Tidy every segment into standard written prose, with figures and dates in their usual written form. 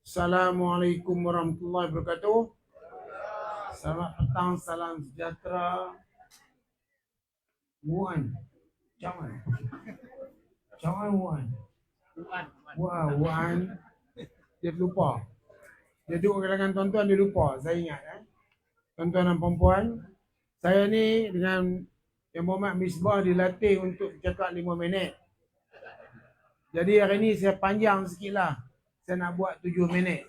Assalamualaikum warahmatullahi wabarakatuh. Selamat petang, salam sejahtera. Wuan, jangan, jangan Wuan. Wah, Wuan, dia lupa. Dia duduk dengan tuan-tuan, dia lupa. Saya ingat, tuan-tuan dan perempuan, saya ni dengan Yang Muhammad Misbah dilatih untuk bercakap 5 minit. Jadi hari ni saya panjang sikit lah. Saya nak buat 7 minit.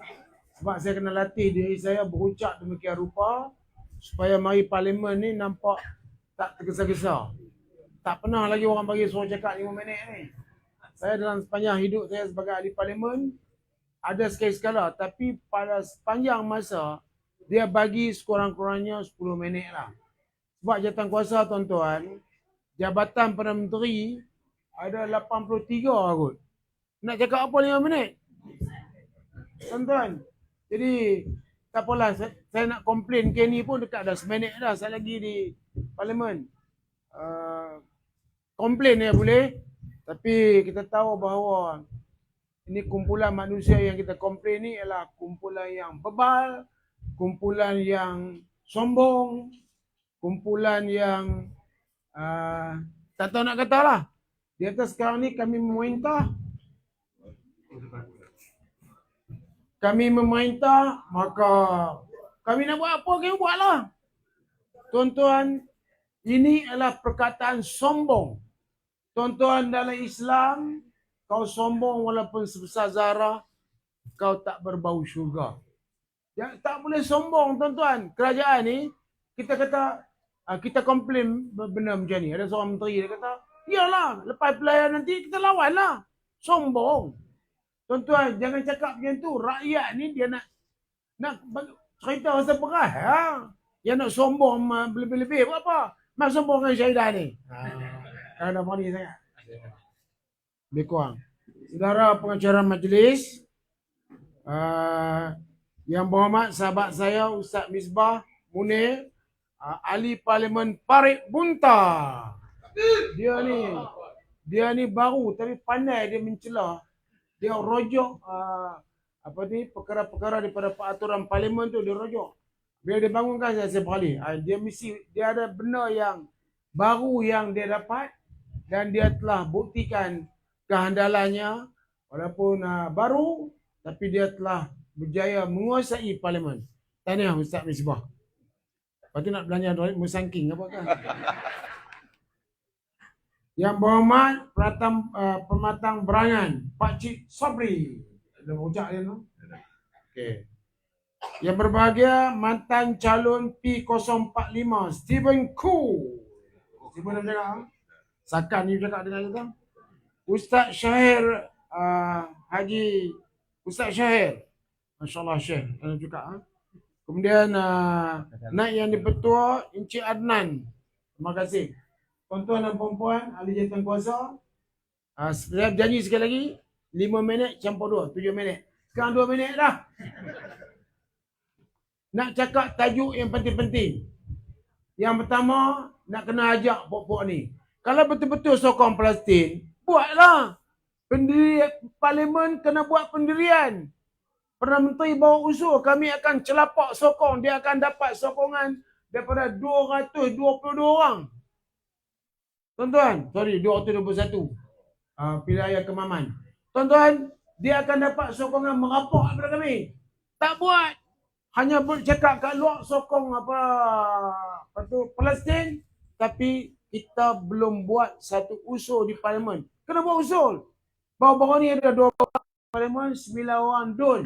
Sebab saya kena latih diri saya berucap demikian rupa supaya mari parlimen ni nampak tak tergesa-gesa. Tak pernah lagi orang bagi suruh cakap 5 minit ni. Saya dalam sepanjang hidup saya sebagai ahli parlimen ada sekali-sekala, tapi pada sepanjang masa dia bagi sekurang-kurangnya 10 minit lah. Sebab jawatan kuasa tuan-tuan, jabatan Perdana Menteri ada 83 kot. Nak cakap apa 5 minit? Tuan-tuan. Jadi tak apalah, saya nak komplain Kenny pun dekat dah seminit dah saya lagi di parlimen. Komplain ya boleh, tapi kita tahu bahawa ini kumpulan manusia yang kita komplain ni ialah kumpulan yang bebal, kumpulan yang sombong, kumpulan yang tak tahu nak kata lah. Di atas sekarang ni kami memerintah, maka kami nak buat apa, kami buatlah. Tuan-tuan, ini adalah perkataan sombong. Tuan-tuan, dalam Islam, kau sombong walaupun sebesar zarah, kau tak berbau syurga. Ya, tak boleh sombong, tuan-tuan. Kerajaan ni, kita kata, kita komplain benda macam ni. Ada seorang menteri, dia kata, iyalah, lepas pelayan nanti kita lawan lah. Sombong. Tuan-tuan, jangan cakap macam tu. Rakyat ni dia nak cerita rasa perah. Ha? Dia nak sombong lebih-lebih. Buat apa? Nak sombong dengan Syahidah ni. Ada funny sangat. Lebih kurang. Saudara pengacara majlis, Yang berhormat sahabat saya Ustaz Misbah Munir, ahli parlimen Parit Bunta. Dia ni baru tapi pandai dia mencelah. Dia rojok perkara-perkara daripada peraturan parlimen tu dia rojok. Bila dia bangunkan saya beralih. Dia ada benda yang baru yang dia dapat dan dia telah buktikan kehandalannya walaupun baru tapi dia telah berjaya menguasai parlimen. Tahniah Ustaz Misbah. Lepas tu nak belanja musangking apa kan? Yang berhormat Pematang Berangan Pak Cik Sabri. Ada ucap dia tu. Okey. Yang berbahagia mantan calon P045 Stephen Koo. Siapa nama cakap? Sakan ni cakap dengan kita. Ustaz Syahir Haji Ustaz Syahir. Masya-Allah Syekh. Ada juga. Kemudian naik yang di-Petua Encik Adnan. Terima kasih. Tuan-tuan dan puan-puan, ahli jawatan kuasa, saya janji sekali lagi, 5 minit campur 2, 7 minit. Sekarang 2 minit dah. Nak cakap tajuk yang penting-penting. Yang pertama, nak kena ajak pokok ni. Kalau betul-betul sokong Palestin, buatlah. Parlimen kena buat pendirian. Perdana Menteri bawa usul, kami akan celapak sokong. Dia akan dapat sokongan daripada 222 orang. Tuan-tuan, 221 Pilihan Kemaman. Tuan-tuan, dia akan dapat sokongan merapak daripada kami. Tak buat. Hanya bercakap kat luar sokong Palestin, tapi kita belum buat satu usul di parlimen. Kena buat usul. Baru-baru ni ada 2 orang parlimen, 9 orang dun.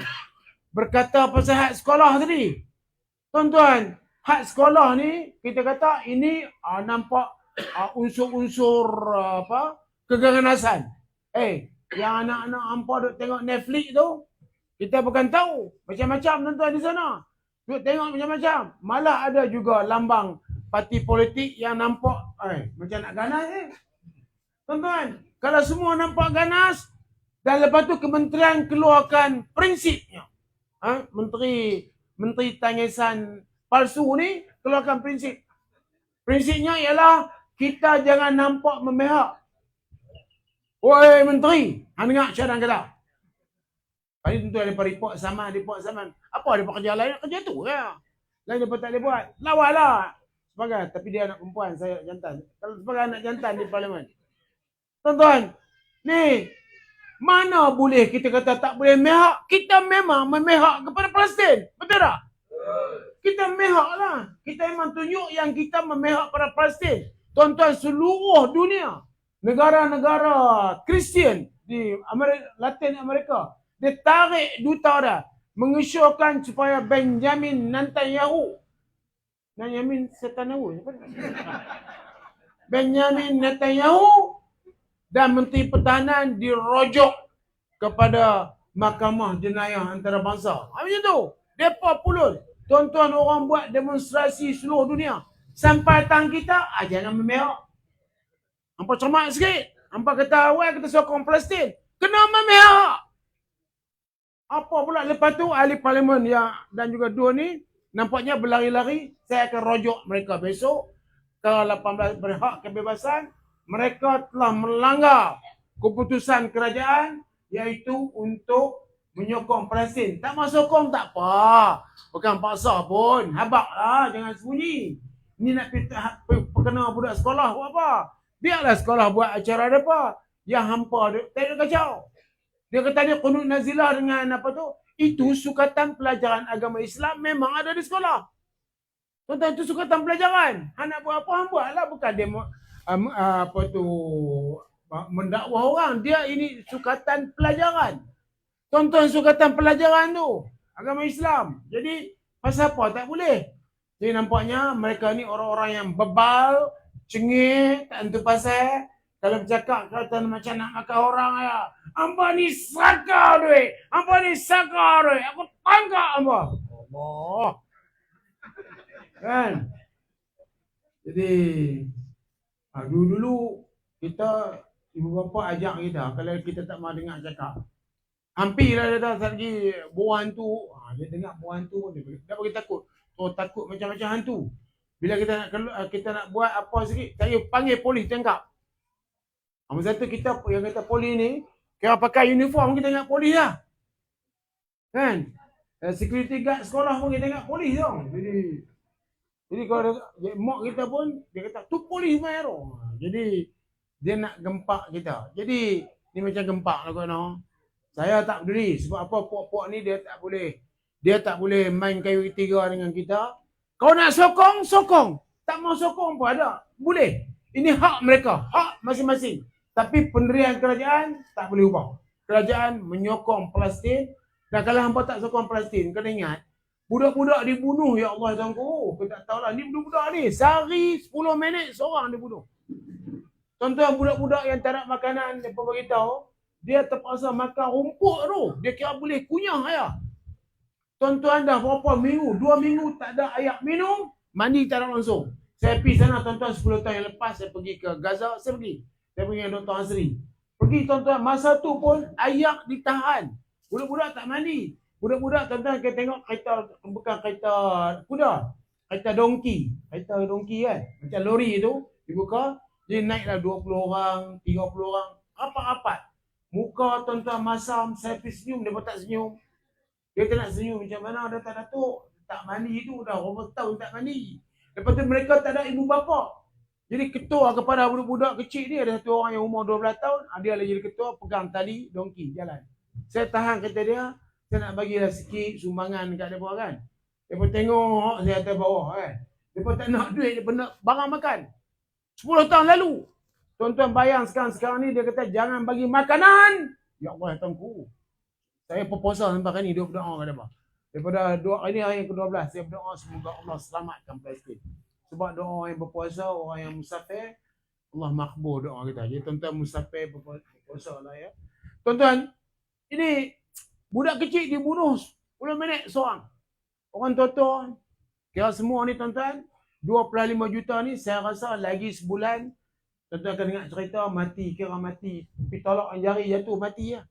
Berkata pasal hak sekolah tadi. Tuan-tuan, hak sekolah ni, kita kata ini nampak unsur-unsur keganasan. Yang anak-anak hampa duk tengok Netflix tu, kita bukan tahu. Macam-macam tuan-tuan di sana. Duk tengok macam-macam. Malah ada juga lambang parti politik yang nampak macam nak ganas Tuan-tuan, kalau semua nampak ganas, dan lepas tu kementerian keluarkan prinsipnya. Menteri tangisan palsu ni keluarkan prinsip. Prinsipnya ialah kita jangan nampak memihak. Oi menteri, hang dengar cadang kata. Paling tentu ada report sama. Apa ada kerja lain? Kerja tu ya. Lain dia tak boleh buat. Lawalah. Sebagai, tapi dia anak perempuan, saya jantan. Kalau sebagai anak jantan di parlimen. Tuan-tuan, ni mana boleh kita kata tak boleh mehak? Kita memang memehak kepada Palestin. Betul tak? Kita memehak lah. Kita memang tunjuk yang kita memehak pada Palestin. Tuan-tuan, seluruh dunia, negara-negara Kristian di Latin Amerika, dia tarik duta dah mengisyurkan supaya Benjamin Netanyahu dan Menteri Pertahanan dirojok kepada Mahkamah Jenayah Antarabangsa. Macam tu. Depa pulun. Tuan-tuan, orang buat demonstrasi seluruh dunia. Sampai tang kita, jangan memehak. Hampa cermat sikit. Hampa kata awal kita sokong Palestin. Kena memehak. Apa pula lepas tu ahli parlimen yang dan juga dua ni nampaknya berlari-lari. Saya akan rojok mereka besok. Kalau 18 berhak kebebasan, mereka telah melanggar keputusan kerajaan iaitu untuk menyokong Palestin. Tak mau sokong tak apa. Bukan paksa pun. Habaklah, jangan sembunyi. Ni nak perkena budak sekolah buat apa? Biarlah sekolah buat acara apa. Yang hampa tak ada kacau. Dia kata dia qunut nazilah dengan apa tu? Itu sukatan pelajaran agama Islam memang ada di sekolah. Tuan-tuan, itu sukatan pelajaran. Nak buat apa, buatlah. Bukan dia mendakwah orang. Dia ini sukatan pelajaran. Tuan-tuan, sukatan pelajaran tu agama Islam. Jadi pasal apa tak boleh? Jadi nampaknya mereka ni orang-orang yang bebal, cengih, tak tentu pasal. Kalau bercakap kata macam nak makan orang ya. Hampa ni saka duit. Aku tangkap hampa. Allah. Kan? Jadi dulu-dulu kita, ibu bapa ajak kita, kalau kita tak mahu dengar cakap. Hampirlah dia tahu lagi buah hantu. Dia dengar buah hantu pun dia bagi takut. So takut macam-macam hantu. Bila kita nak buat apa sikit, saya panggil polis tangkap. Masa tu kita yang kata polis ni, kira pakai uniform kita ingat polis lah. Kan? Security guard sekolah pun kita ingat polis tau. Jadi kalau mak kita pun, dia kata, tu polis main tu. Jadi, dia nak gempak kita. Jadi, ni macam gempak lah kau no. Saya tak peduli. Sebab apa puak-puak ni dia tak boleh. Dia tak boleh main kayu tiga dengan kita. Kau nak sokong, sokong. Tak mau sokong pun ada. Boleh. Ini hak mereka. Hak masing-masing. Tapi pendirian kerajaan tak boleh ubah. Kerajaan menyokong Palestin. Dan kalau hampa tak sokong Palestin, kena ingat, budak-budak dibunuh, ya Allah tuanku. Kau tak tahulah, ni budak-budak ni. Sehari 10 minit seorang dibunuh. Tuan-tuan, budak-budak yang tak nak makanan, dia pun beritahu, dia terpaksa makan rumput tu. Dia kira boleh kunyah ayah. Tuan-tuan dah berapa minggu, 2 minggu tak ada air minum, mandi tak ada langsung. Saya pergi sana tuan-tuan 10 tahun yang lepas, saya pergi ke Gaza, saya pergi dengan Dr. Azri. Pergi tuan-tuan, masa tu pun air ditahan. Budak-budak tak mandi. Budak-budak tuan-tuan kita tengok kereta, bukan kereta kuda, kereta dongki kan. Macam lori tu, dibuka, dia naiklah 20 orang, 30 orang, rapat-rapat. Muka tuan-tuan masam, saya pergi senyum, dia pun tak senyum. Dia tak nak senyum macam mana, dia tak datuk. Tak mandi tu, dah berapa tahun tak mandi. Lepas tu mereka tak ada ibu bapa. Jadi ketua kepada budak-budak kecil ni, ada satu orang yang umur 12 tahun, dia lagi jadi ketua, pegang tali, dongki, jalan. Saya tahan kata dia, saya nak bagilah sikit sumbangan dekat dia kan. Dia pun tengok saya atas bawah kan. Dia pun tak nak duit, dia pun nak barang makan. 10 tahun lalu. Tuan-tuan bayang sekarang ni dia kata jangan bagi makanan. Ya Allah tuanku. Saya berpuasa sampai hari ni, dia berdoa kat dia. Daripada doa ini hari yang ke-12, saya berdoa semoga Allah selamatkan Palestin. Sebab doa orang yang berpuasa, orang yang musafir, Allah makbul doa kita. Jadi tuan-tuan musafir berpuasa lah ya. Tuan-tuan, ini budak kecil dibunuh 10 minit seorang. Orang tua-tua, kira semua ni tuan-tuan, 25 juta ni saya rasa lagi sebulan, tuan-tuan akan dengar cerita mati, kira mati. Pergi tolak jari jatuh mati ya.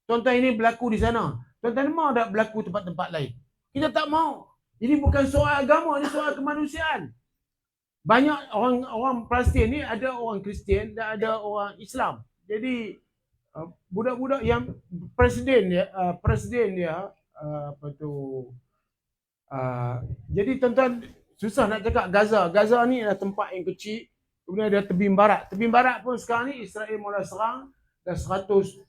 Tuan-tuan ini berlaku di sana. Tuan-tuan mau tak berlaku tempat-tempat lain? Kita tak mau. Ini bukan soal agama, ini soal kemanusiaan. Banyak orang Palestin ni ada orang Kristian dan ada orang Islam. Jadi budak-budak yang presiden dia apa tu jadi tuan-tuan susah nak cakap Gaza. Gaza ni adalah tempat yang kecil. Kemudian ada tebing barat. Tebing barat pun sekarang ni Israel mula serang dah 100.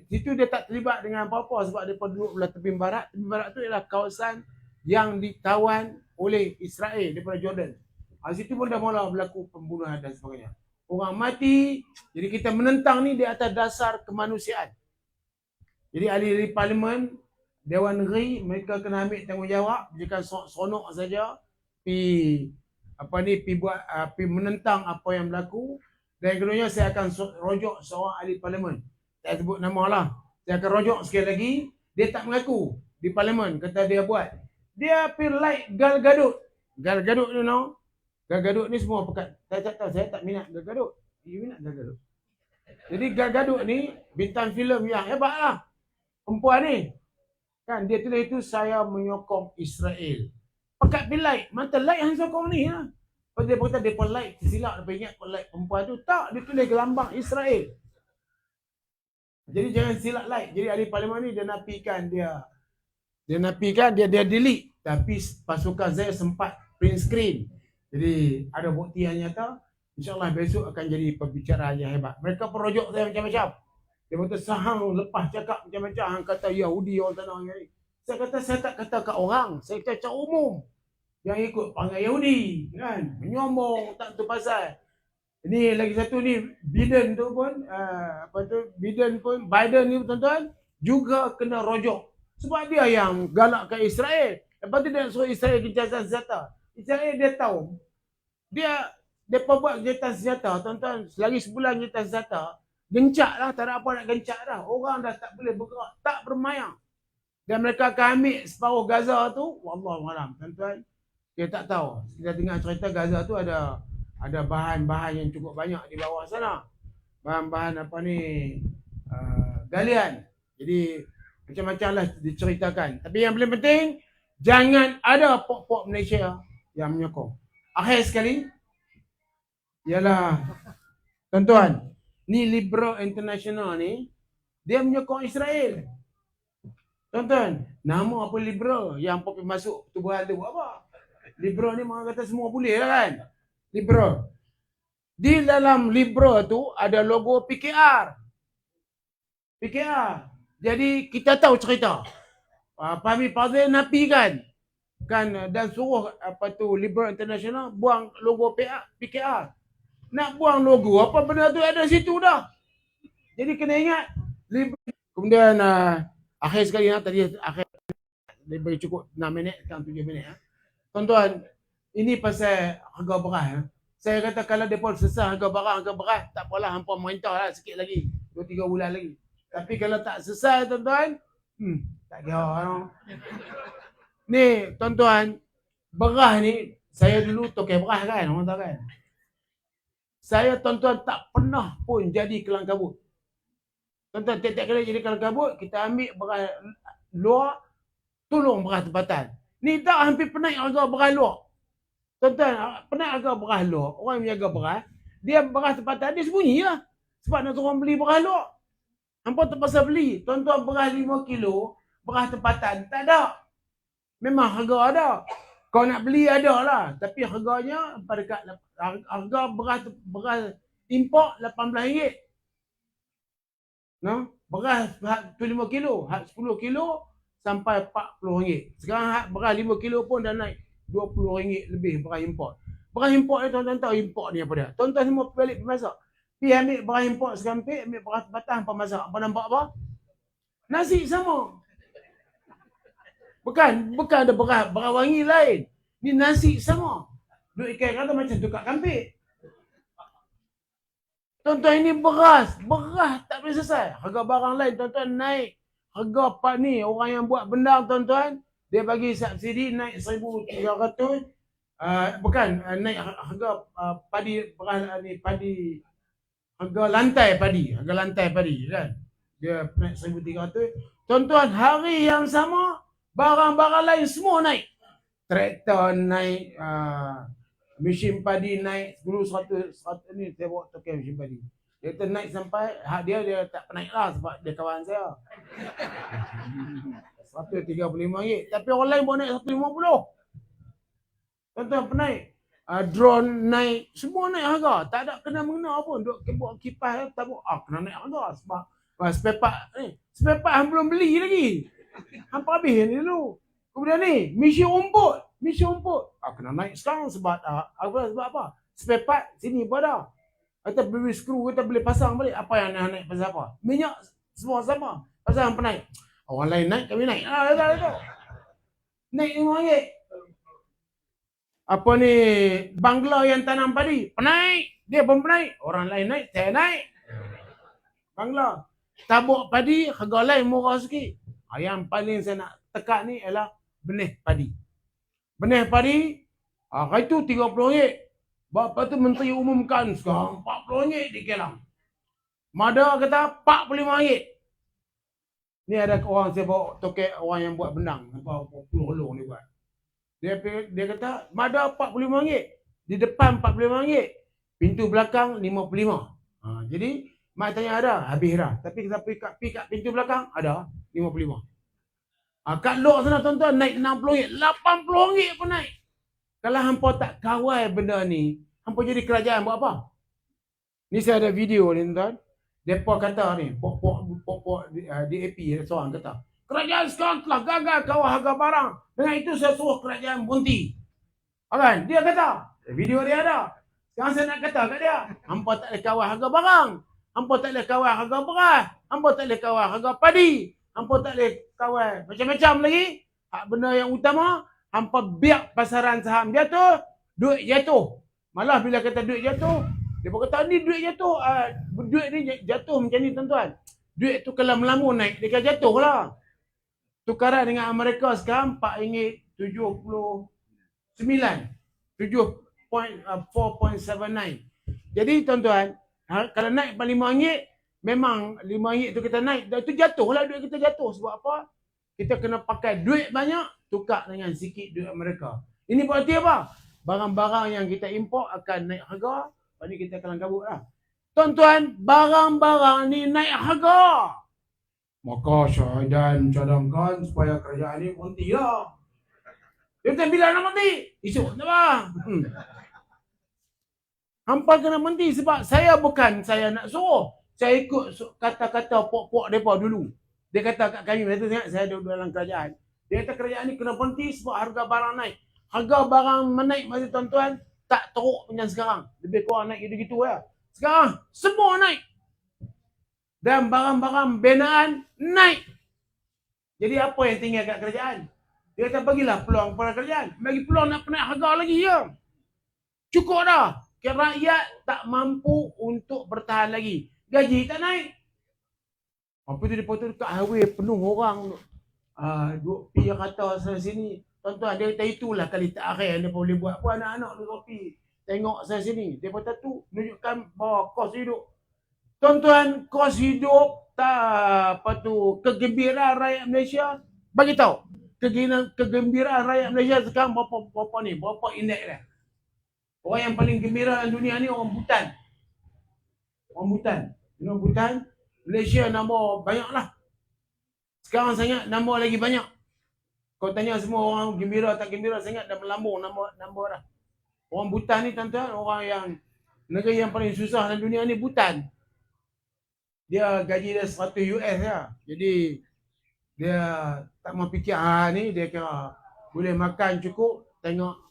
Situ dia tak terlibat dengan apa-apa sebab dia duduk belah tebing barat. Tebing barat tu ialah kawasan yang ditawan oleh Israel daripada Jordan. Situ pun dah mula berlaku pembunuhan dan sebagainya. Orang mati. Jadi kita menentang ni di atas dasar kemanusiaan. Jadi ahli-ahli parlimen, Dewan Negeri, mereka kena ambil tanggungjawab. Jika seronok saja pi buat pi menentang apa yang berlaku. Dan keduanya saya akan rojok seorang ahli parlimen. Saya sebut nama lah. Saya akan rojok sekali lagi. Dia tak mengaku di parlimen kata dia buat. Dia pi like Gal Gadot. Gal Gadot you know. Gal Gadot ni semua pekat. Saya tak minat Gal Gadot. You minat Gal Gadot. Jadi Gal Gadot ni bintang filem yang hebat lah. Perempuan ni. Kan dia tulis itu saya menyokong Israel. Pekat pi like. Mantap like yang sokong ni lah. Lepas dia berkata dia pun like. Tersilap dia ingat pun like perempuan tu. Tak. Dia tulis gelambang Israel. Jadi jangan silap like. Jadi ahli parlimen ni dia nafikan dia delete. Tapi pasukan saya sempat print screen. Jadi ada bukti yang nyata. InsyaAllah besok akan jadi perbicaraan yang hebat. Mereka perojok saya macam-macam. Dia kata sahang lepas cakap macam-macam. Hang kata Yahudi orang tanah ni. Saya kata saya tak kata kat orang. Saya kata secara umum. Yang ikut panggil Yahudi. Kan? Menyombong tak tu pasal. Ini lagi satu ni Biden tu pun Biden ni tuan-tuan juga kena rojok. Sebab dia yang galakkan Israel. Lepas tu dia suruh Israel gencatan senjata. Israel dia tahu. Dia buat gencatan senjata, tuan-tuan. Selagi sebulan gencatan senjata, gencak lah, tak ada apa nak gencak dah. Orang dah tak boleh bergerak, tak bermayang. Dan mereka akan ambil separuh Gaza tu, wallahualam, tuan-tuan. Kita tak tahu. Kita dengar cerita Gaza tu ada bahan-bahan yang cukup banyak di bawah sana. Bahan-bahan galian. Jadi macam-macam lah diceritakan. Tapi yang paling penting, jangan ada pok-pok Malaysia yang menyokong. Akhir sekali, ialah tuan-tuan, ni Liberal International ni, dia menyokong Israel. Tuan-tuan, nama apa liberal yang pergi masuk tubuhan tu apa? Liberal ni orang kata semua boleh lah kan? Liberal. Di dalam liberal tu ada logo PKR. PKR. Jadi kita tahu cerita. Fahmi Fadzil nafikan kan dan suruh Liberal International buang logo PKR. Nak buang logo apa benda tu ada situ dah. Jadi kena ingat. Kemudian akhir sekali tadi akhir dia bagi cukup 6 minit atau 7 minit. Tuan-tuan, ini pasal harga beras. Saya kata kalau dia pun selesai harga beras, tak apalah hampa merintah lah sikit lagi. 2-3 bulan lagi. Tapi kalau tak selesai tuan-tuan, tak kira. Ni tuan-tuan, beras ni, saya dulu tokai beras kan, orang tahu kan. Saya tuan-tuan tak pernah pun jadi kelang kabut. Tuan-tuan, tiap-tiap kali jadi kelang kabut, kita ambil beras luar, tolong beras tempatan. Ni tak hampir penaik harga beras luar. Tuan-tuan, penaik harga beras luar, orang yang menjaga beras, dia beras tempatan, dia sembunyi lah. Sebab nak orang beli beras luar. Hampa terpaksa beli. Tuan-tuan beras 5 kilo, beras tempatan, tak ada. Memang harga ada. Kau nak beli ada lah. Tapi harganya dekat harga beras import RM18. No? Beras 5 kilo, 10 kilo sampai RM40. Sekarang beras 5 kilo pun dah naik RM20 lebih beras import. Beras import ni tuan-tuan tahu import ni apa dia. Tuan-tuan semua balik pemasak. Pergi ambil beras import sekampik, ambil beras tempatan pemasak. Apa nampak apa? Nasi sama. Bukan ada beras wangi lain. Ni nasi sama. Duk ikan kata macam tukar kampik. Tuan-tuan ini beras tak boleh selesai. Harga barang lain tuan-tuan naik. Harga ni orang yang buat benda tuan-tuan, dia bagi subsidi naik 1,300. Naik harga padi beras ni padi harga lantai padi kan. Dia naik 1,300. Tuan-tuan, hari yang sama barang-barang lain semua naik. Traktor naik, mesin padi naik 10-100 ni saya bawa token mesin padi. Dia kata naik sampai hak dia tak naik lah sebab dia kawan saya. RM135. Tapi orang lain buat naik RM150. Tuan-tuan penaik. Drone naik, semua naik harga. Tak ada kena-mengena pun. Duk buat kipas tak buat. Kena naik harga sebab spare part hang belum beli lagi. Hampa habis ni dulu. Kemudian ni, misi umput. Kena naik sekarang sebab apa? Spare part sini pun ada. Kita beli skru, kita beli pasang balik. Apa yang nak naik pasal apa? Minyak semua sama. Pasal hampa naik. Orang lain naik, kami naik. Naik RM5. Apa ni, bangla yang tanam padi, penaik. Dia pun penaik. Orang lain naik, saya naik. Bangla. Tabuk padi, harga lain murah sikit. Yang paling saya nak tekan ni ialah benih padi. Benih padi, hari tu RM30. Lepas tu Menteri umumkan sekarang RM40 di Kelang. Mada kata RM45. Ni ada orang saya bawa tokek orang yang buat benang. Nampak puluh-puluh ni buat. Dia kata, Mada RM45. Di depan RM45. Pintu belakang RM55. Jadi, mak tanya ada, habis dah. Tapi kita pergi kat pintu belakang, ada RM55. Kat luar sana tuan-tuan, naik RM60. RM80 pun naik. Kalau hampa tak kawal benda ni, hampa jadi kerajaan buat apa? Ni saya ada video ni tuan-tuan. Mereka kata ni, pokok DAP seorang kata, kerajaan sekarang telah gagal kawal harga barang. Dengan itu saya suruh kerajaan berhenti. Kan? Dia kata, video dia ada. Sekarang saya nak kata kat dia, hampa tak boleh kawal harga barang. Hampa tak boleh kawal harga beras. Hampa tak boleh kawal harga padi. Hampa tak boleh kawal macam-macam lagi. Hak benda yang utama, hampa biar pasaran saham jatuh, duit jatuh. Malah bila kata duit jatuh, dia kata ni duit jatuh. Duit ni jatuh macam ni tuan-tuan. Duit tu kalau melamun naik, dia kata jatuh lah. Tukaran dengan Amerika sekarang RM4.79. 4.79. Jadi tuan-tuan, kalau naik RM5, memang RM5 tu kita naik, itu jatuh lah duit kita jatuh. Sebab apa? Kita kena pakai duit banyak, tukar dengan sikit duit Amerika. Ini berarti apa? Barang-barang yang kita import akan naik harga. Lepas ni kita kelang kabut lah. Tuan-tuan, barang-barang ni naik harga. Maka Syahidan cadangkan supaya kerajaan ni berhenti lah. Dia kata bila nak berhenti? Esok tak apa. Hampa kena berhenti sebab saya nak suruh. Saya ikut kata-kata pok-pok mereka dulu. Dia kata kat kami, saya duduk dalam kerajaan. Dia kata kerajaan ni kena berhenti sebab harga barang naik. Harga barang menaik masa tuan-tuan, tak teruk macam sekarang. Lebih kurang naik gitu-gitu ya. Sekarang, semua naik. Dan barang-barang binaan naik. Jadi apa yang tinggal kat kerajaan? Dia kata bagilah peluang pada kerajaan. Bagi peluang nak naik harga lagi ya. Cukup dah. Rakyat tak mampu untuk bertahan lagi. Gaji tak naik. Apa tu dia potong dekat highway penuh orang. Duk pergi kata sana sini. Tuan-tuan, dia kata itulah kali terakhir dia boleh buat. Apa anak-anak duk kopi. Tengok sana sini. Dia kata tu menunjukkan bahawa kos hidup. Tuan-tuan, kos hidup tak apa tu kegembiraan rakyat Malaysia. Bagi tahu. Kegembiraan rakyat Malaysia sekarang berapa indeks dia? Orang yang paling gembira dalam dunia ni orang Butan. Orang Butan. Malaysia nombor banyak lah. Sekarang sangat nombor lagi banyak. Kau tanya semua orang gembira tak gembira sangat dah melambung nombor dah. Orang Butan ni tuan-tuan, orang yang negeri yang paling susah dalam dunia ni Butan. Dia gaji dia $100 lah. Jadi dia tak mau fikir ni dia kira boleh makan cukup. Tengok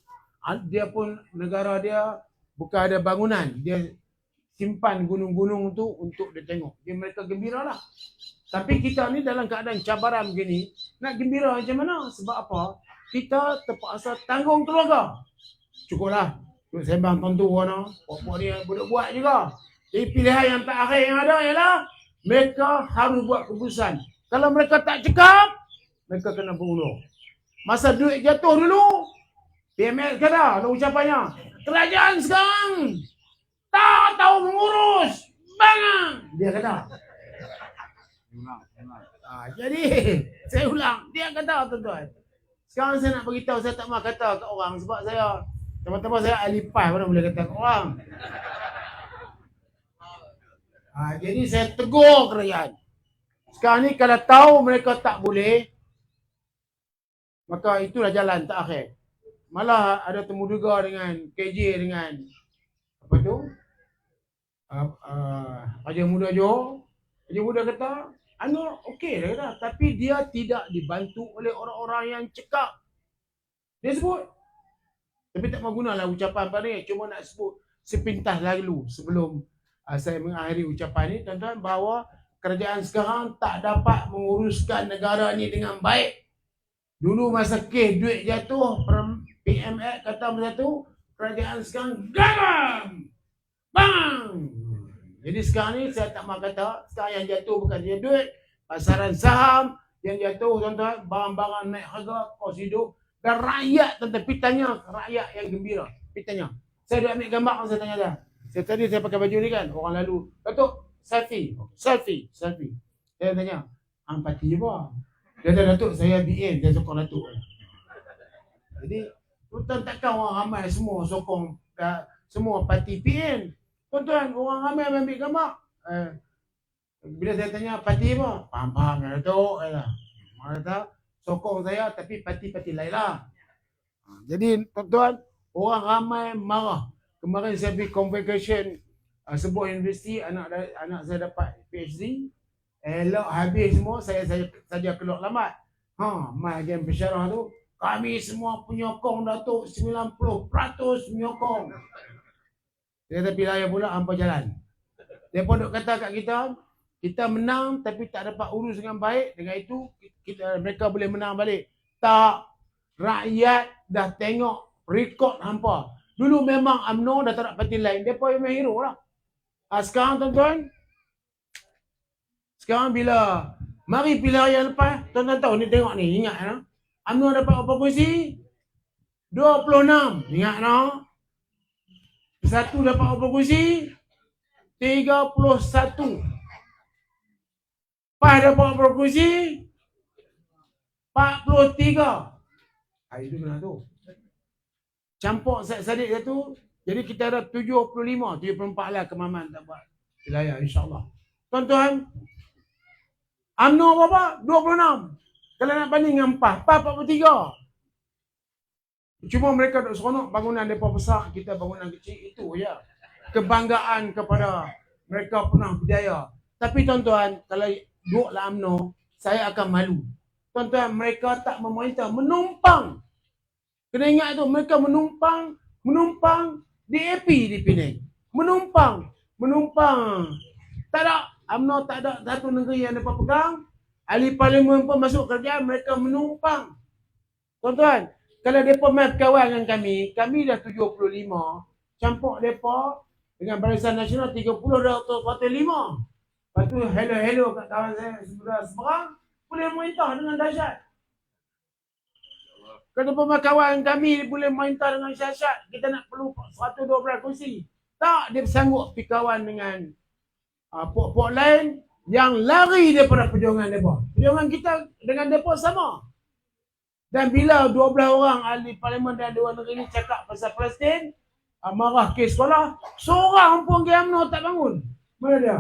dia pun negara dia bukan ada bangunan. Dia simpan gunung-gunung tu untuk dia tengok. Dia mereka gembira lah. Tapi kita ni dalam keadaan cabaran begini, nak gembira macam mana? Sebab apa? Kita terpaksa tanggung keluarga. Cukuplah. Sembang tentu mana. Pokok dia boleh buat juga. Jadi pilihan yang terakhir yang ada ialah mereka harus buat keputusan. Kalau mereka tak cekap, mereka kena berulur. Masa duit jatuh dulu, PMS kata, ada ucapannya, kerajaan sekarang tak tahu mengurus bank. Dia kata. Jadi, saya ulang. Dia kata, tuan-tuan. Sekarang saya nak beritahu, saya tak mahu kata kat orang sebab saya, teman-teman saya ahli PAS mana boleh kata kat orang. Jadi saya tegur kerajaan. Sekarang ni kalau tahu mereka tak boleh, maka itulah jalan tak akhir. Malah ada temu duga dengan KJ dengan apa tu? Raja Muda Johor. Raja Muda kata, anu okey dia kata, tapi dia tidak dibantu oleh orang-orang yang cekap. Dia sebut. Tapi tak mau gunalah ucapan apa ni, cuma nak sebut sepintas lalu sebelum saya mengakhiri ucapan ni, tuan-tuan, bahawa kerajaan sekarang tak dapat menguruskan negara ni dengan baik. Dulu masa kes duit jatuh, PMX kata masa tu, kerajaan sekarang garam! Bang! Jadi sekarang ni saya tak mahu kata, sekarang yang jatuh bukan dia duit, pasaran saham, yang jatuh tuan-tuan, barang-barang naik harga, kos hidup, dan rakyat, tuan-tuan, pitanya rakyat yang gembira, pitanya. Saya dah ambil gambar, saya tanya dah. Tadi saya pakai baju ni kan, orang lalu, Datuk, selfie. Saya tanya, hang parti je apa? Dia kata, Datuk, saya BN, saya sokong Datuk. Jadi, tuan-tuan takkan orang ramai semua sokong semua parti PN. Tuan-tuan, orang ramai ambil gambar. Bila saya tanya parti apa? Faham-faham lah Datuk. Orang kata, sokong saya tapi parti-parti lain lah. Jadi, tuan-tuan, orang ramai marah. Kemarin saya pergi convocation sebuah universiti, anak saya dapat PhD. Elok habis semua, saya saja keluar lambat. Mai game pensyarah tu, kami semua penyokong Datuk 90% menyokong. Dia kata pilihan pula hampa jalan. Dia pun duk kata kat kita menang tapi tak dapat urus dengan baik. Dengan itu mereka boleh menang balik. Tak, rakyat dah tengok rekod hampa. Dulu memang UMNO dah tak nak parti lain. Dia pun memang hero lah. Sekarang tuan-tuan, sekarang bila mari pilihan yang lepas, tuan-tuan tahu ni, tengok ni, ingat lah. UMNO dapat berapa kursi? 26. Ingat lah. Satu dapat berapa kursi? 31. PAS dapat berapa kursi? 43. Itu kena tu. Campur sadik satu. Jadi kita ada 75, 74 lah kemaman tak buat wilayah, insyaAllah. Tuan-tuan, UMNO berapa? 26. Kalau nak banding dengan PAS 43. Cuma mereka duk seronok bangunan mereka besar, kita bangunan kecil, itu je. Kebanggaan kepada mereka pernah berjaya. Tapi tuan-tuan, kalau duduk lah UMNO, saya akan malu. Tuan-tuan, mereka tak memerintah, menumpang. Kena ingat tu, mereka menumpang DAP di Penang. Menumpang. Tak ada, UMNO tak ada satu negeri yang mereka pegang. Ahli parlimen pun masuk kerajaan, mereka menumpang. Tuan-tuan, kalau mereka main berkawan dengan kami dah 75, campur mereka dengan Barisan Nasional 30 dah 45. Lepas tu hello kat kawan saya seberang, boleh merintah dengan dahsyat. Kalau mereka kawan kami boleh merintah dengan dahsyat, kita nak perlu 112 kursi. Tak, dia sanggup pergi kawan dengan pok-pok lain yang lari daripada perjuangan mereka. Perjuangan kita dengan mereka sama. Dan bila 12 orang ahli parlimen dan Dewan Negeri ni cakap pasal Palestin, marah kes sekolah, seorang pun UMNO tak bangun. Mana dia?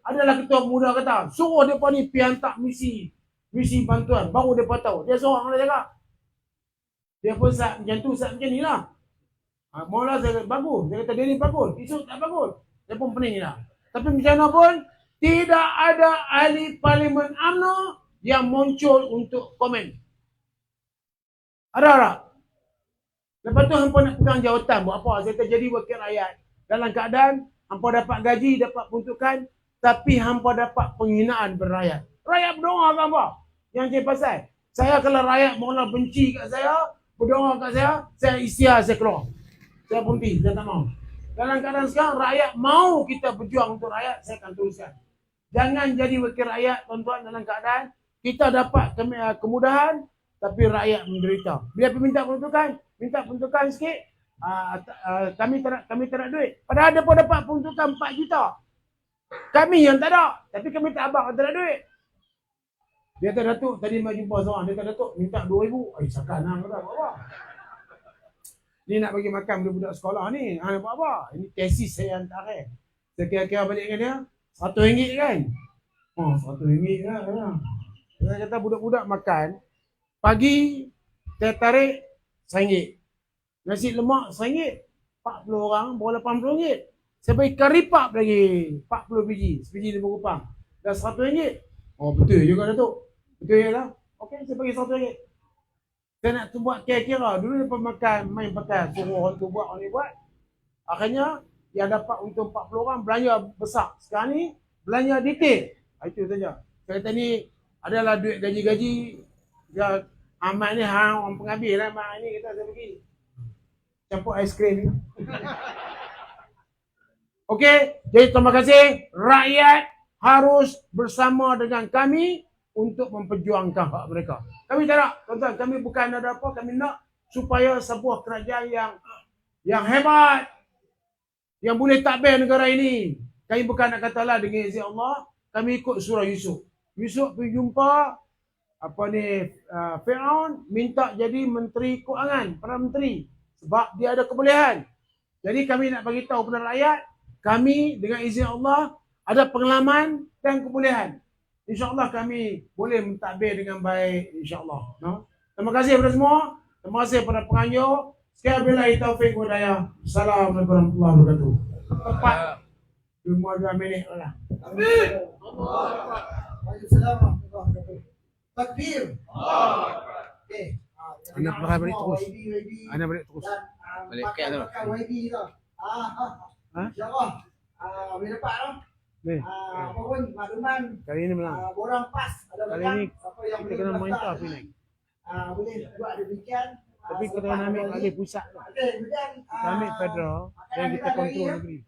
Adalah ketua muda kata, suruh mereka ni pergi hantar misi bantuan, baru mereka tahu. Dia seorang dia cakap. Dia pun saat macam tu, saat macam ni lah. Mula saya kata, bagus. Dia kata, dia ni bagus. Esok tak bagus. Dia pun pening lah. Tapi macam mana pun, tidak ada ahli parlimen UMNO yang muncul untuk komen. Ada tak? Lepas tu hampa nak pegang jawatan buat apa? Saya kata jadi wakil rakyat. Dalam keadaan hampa dapat gaji, dapat peruntukan, tapi hampa dapat penghinaan berakyat. Rakyat berdoa kat hampa. Yang saya pasal. Saya kalau rakyat mula benci kat saya, berdoa kat saya istiar, saya keluar. Saya berhenti, saya tak mahu. Dalam keadaan sekarang, rakyat mau kita berjuang untuk rakyat, saya akan teruskan. Jangan jadi wakil rakyat, tuan-tuan, dalam keadaan kita dapat kemudahan, tapi rakyat menderita. Bila minta peruntukan sikit, kami tak nak duit. Padahal dia pun dapat peruntukan 4 juta. Kami yang tak ada, tapi kami tak abang tak ada duit. Dia kata, Datuk, tadi mai jumpa seorang, dia kata, Datuk, minta 2,000. Sakan hang kata, apa? Ni nak bagi makan budak-budak sekolah ni. Hang buat apa? Ini tesis saya hantar. Saya kira-kira balik dengan dia. RM100 kan. Oh, RM100 lah. Saya kata budak-budak makan, pagi teh tarik RM1. Nasi lemak RM1. 40 orang bawa RM80. Saya bagi kari pap lagi 40 biji, sebiji RM5. Dah RM100. Oh, betul juga Datuk. Betul ya lah. Okey, saya bagi RM100. Saya nak tu buat kira-kira. Dulu lepas makan, main pakai, suruh orang tu buat, orang ni buat. Akhirnya, yang dapat untuk 40 orang belanja besar. Sekarang ni, belanja detail. Itu saja. Saya kata ni, adalah duit gaji-gaji. Ya, Ahmad ni, orang pengambil lah. Ahmad ni kata saya bagi. Campur aiskrim ni. Okey, jadi terima kasih. Rakyat harus bersama dengan kami untuk memperjuangkan hak mereka. Kami tak nak, tuan-tuan, kami bukan ada apa, kami nak supaya sebuah kerajaan yang hebat, yang boleh takbir negara ini. Kami bukan nak katalah dengan izin Allah, kami ikut surah Yusuf. Yusuf pergi jumpa Firaun, minta jadi menteri keuangan, Perdana Menteri, sebab dia ada kebolehan. Jadi kami nak bagi tahu kepada rakyat, kami dengan izin Allah ada pengalaman dan kebolehan. InsyaAllah kami boleh mentadbir dengan baik, insyaAllah. No? Terima kasih kepada semua. Terima kasih kepada penganjur. Sekali billahi taufiq wa hidayah. Assalamualaikum warahmatullahi wabarakatuh. Tepat 2 minit lah. Amin. Waalaikumsalam warahmatullahi wabarakatuh. Takbir. Okey. Anda pergi balik terus. Anda balik terus. Balik ke tu. YB tu. InsyaAllah. Boleh dapat tu. Apa pun makluman. Kali ini menang. Borang pas ada Kali menang. ini Siapa yang kita boleh kena main daftar tak ni, naik. boleh buat demikian. Tapi kita kena ambil alih pusat tu. Okey, kemudian Kita ambil federal dan kita kontrol negeri.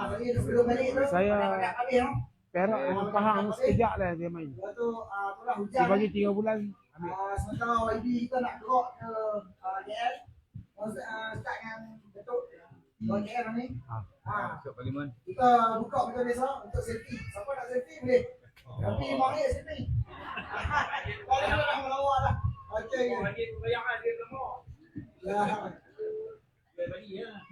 Jadi sebelum balik tu Saya banyak habis tu. Perak dengan Pahang sekejap lah dia main. Lepas tu itulah Dia hujan. bagi 3 bulan. Ambil. Sementara YB kita nak gerak ke KL. Start dengan Datuk KL ni. Masuk parlimen. Kita buka betul desa untuk selfie. Siapa nak selfie boleh. Tapi mari selfie. Kalau nak melawat lah. Okey. Bagi pembayaran dia semua.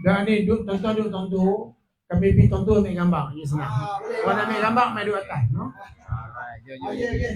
Dan ni tonton duduk tonton. Kami pergi tonton ambil gambar. Ya senang. Kalau nak ambil gambar, main duduk atas. No? Alright, jom. Okey.